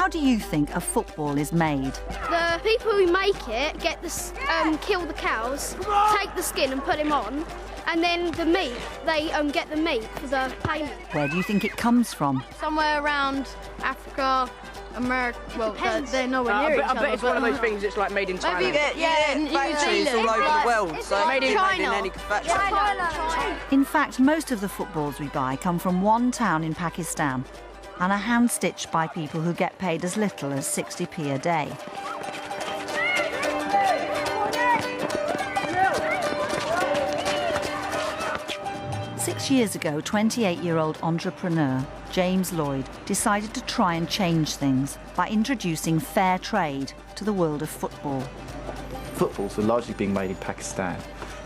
How do you think a football is made? The people who make it get the kill the cows, take the skin and put them on, and then the meat, they get the meat for the payment. Where do you think it comes from? Somewhere around Africa, America. Well, they're nowhere near each other. I bet it's one of those things that's like made in China. Maybe factories all over the world, so made in any factory. China. In fact, most of the footballs we buy come from one town in Pakistan and are hand-stitched by people who get paid as little as 60p a day. Six years ago, 28-year-old entrepreneur James Lloyd decided to try and change things by introducing fair trade to the world of football. Footballs were largely being made in Pakistan,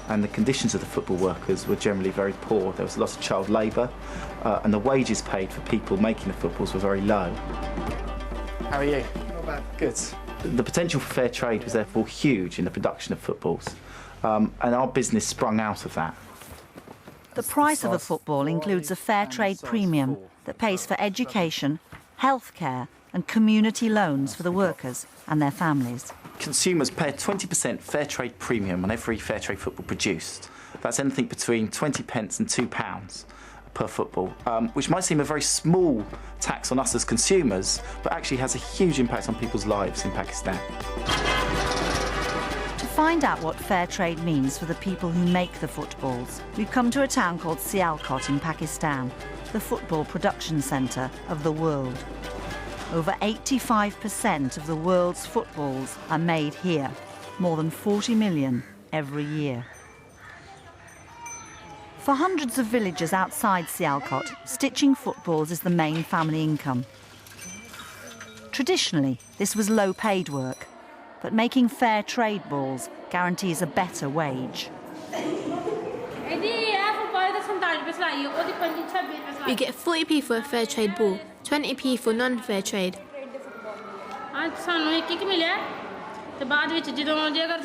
and the conditions of the football workers were generally very poor. There was lots of child labour, and the wages paid for people making the footballs were very low. How are you? Not bad. Good. The potential for fair trade was therefore huge in the production of footballs, and our business sprung out of that. The price of a football includes a fair trade premium that pays for education, healthcare and community loans for the workers and their families. Consumers pay a 20% fair trade premium on every fair trade football produced. That's anything between 20 pence and £2 per football, which might seem a very small tax on us as consumers, but actually has a huge impact on people's lives in Pakistan. To find out what fair trade means for the people who make the footballs, we've come to a town called Sialkot in Pakistan, the football production centre of the world. Over 85% of the world's footballs are made here, more than 40 million every year. For hundreds of villagers outside Sialkot, stitching footballs is the main family income. Traditionally, this was low-paid work, but making fair trade balls guarantees a better wage. We get 40p for a fair trade ball, 20p for non-fair trade.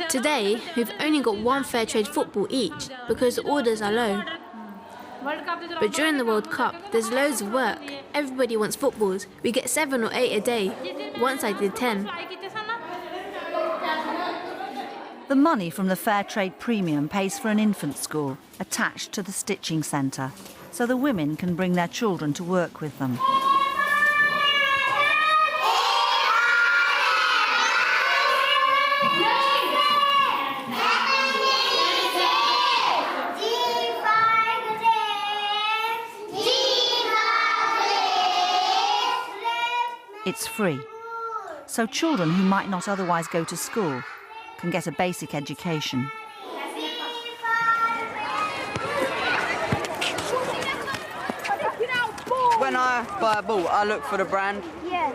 Today, we've only got one fair trade football each because the orders are low. But during the World Cup, there's loads of work. Everybody wants footballs. We get 7 or 8 a day. Once I did 10. The money from the fair trade premium pays for an infant school attached to the stitching centre, so the women can bring their children to work with them. It's free, so children who might not otherwise go to school can get a basic education. When I buy a ball, I look for the brand,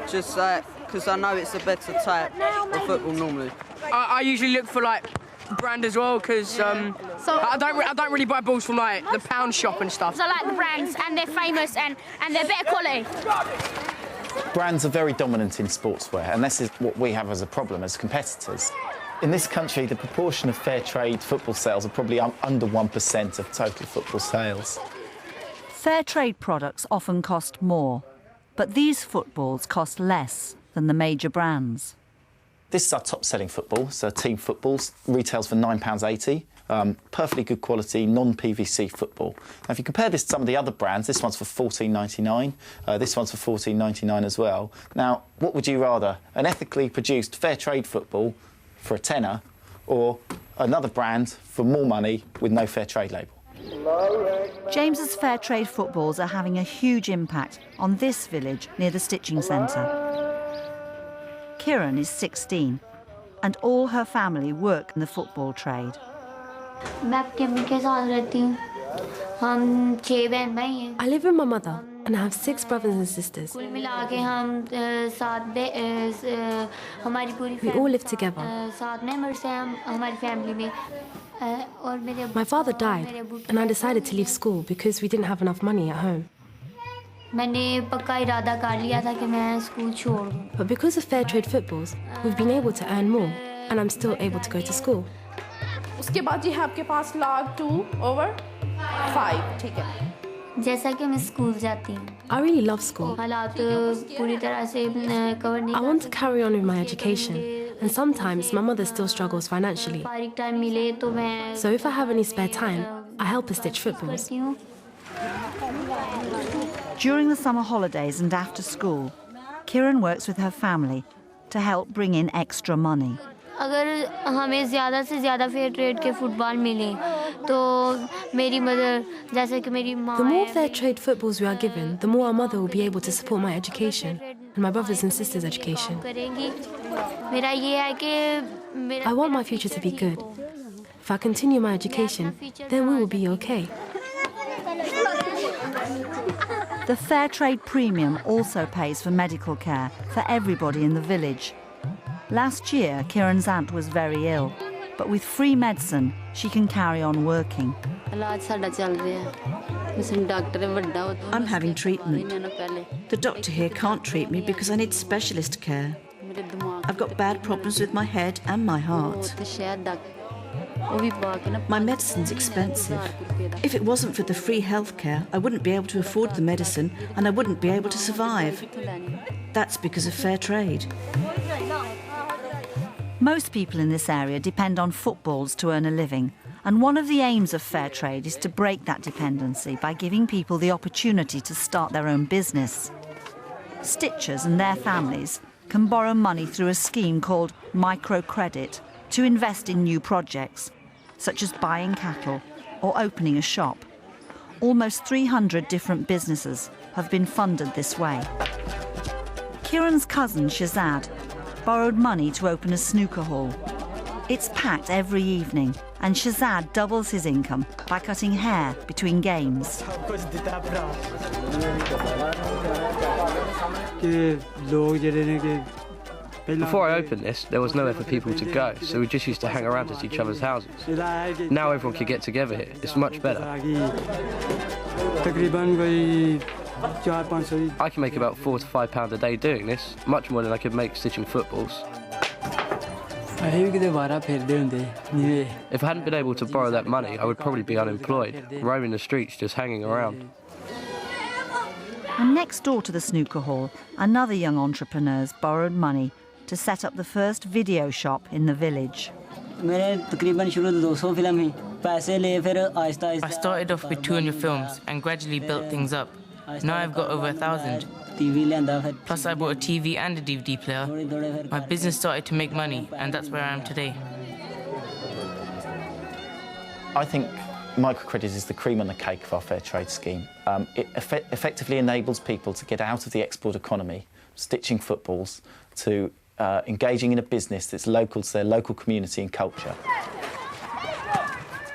just because I know it's a better type of football normally. I usually look for like brand as well, because I don't really buy balls from like the pound shop and stuff. So I like the brands, and they're famous and they're better quality. Brands are very dominant in sportswear, and this is what we have as a problem as competitors. In this country, the proportion of fair trade football sales are probably under 1% of total football sales. Fair trade products often cost more, but these footballs cost less than the major brands. This is our top-selling football, so team footballs, retails for £9.80. Perfectly good quality, non-PVC football. Now, if you compare this to some of the other brands, this one's for £14.99, this one's for £14.99 as well. Now, what would you rather? An ethically produced fair trade football for a tenner, or another brand for more money with no fair trade label? James's fair trade footballs are having a huge impact on this village near the stitching centre. Kiran is 16, and all her family work in the football trade. I live with my mother and I have 6 brothers and sisters. We all live together. My father died and I decided to leave school because we didn't have enough money at home. But because of fair trade footballs, we've been able to earn more and I'm still able to go to school. उसके बाद जी है आपके पास log 2/5 ठीक है I really love school. I want to carry on with my education, and sometimes my mother still struggles financially. So if I have any spare time, I help her stitch footballs. During the summer holidays and after school, Kiran works with her family to help bring in extra money. अगर हमें ज़्यादा से ज़्यादा fair trade के football मिले तो मेरी mother जैसे कि मेरी माँ The more fair trade footballs we are given, the more our mother will be able to support my education and my brothers and sisters' education. मेरा ये है कि I want my future to be good. If I continue my education, then we will be okay. The fair trade premium also pays for medical care for everybody in the village. Last year, Kiran's aunt was very ill, but with free medicine, she can carry on working. I'm having treatment. The doctor here can't treat me because I need specialist care. I've got bad problems with my head and my heart. My medicine's expensive. If it wasn't for the free health care, I wouldn't be able to afford the medicine and I wouldn't be able to survive. That's because of fair trade. Most people in this area depend on footballs to earn a living, and one of the aims of fair trade is to break that dependency by giving people the opportunity to start their own business. Stitchers and their families can borrow money through a scheme called microcredit to invest in new projects, such as buying cattle or opening a shop. Almost 300 different businesses have been funded this way. Kiran's cousin, Shazad, borrowed money to open a snooker hall. It's packed every evening, and Shazad doubles his income by cutting hair between games. Before I opened this, there was nowhere for people to go, so we just used to hang around at each other's houses. Now everyone can get together here. It's much better. I can make about £4 to £5 a day doing this, much more than I could make stitching footballs. If I hadn't been able to borrow that money, I would probably be unemployed, roaming the streets just hanging around. And next door to the snooker hall, another young entrepreneur's borrowed money to set up the first video shop in the village. I started off with 200 films and gradually built things up. Now I've got over 1,000. Plus I bought a TV and a DVD player. My business started to make money, and that's where I am today. I think microcredit is the cream on the cake of our fair trade scheme. It effectively enables people to get out of the export economy, stitching footballs, to engaging in a business that's local to their local community and culture.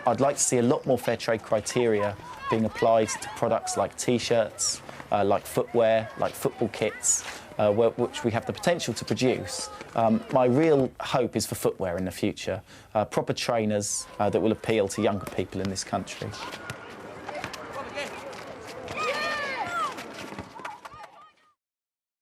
I'd like to see a lot more fair trade criteria being applied to products like T-shirts, like footwear, like football kits, which we have the potential to produce. My real hope is for footwear in the future, proper trainers that will appeal to younger people in this country.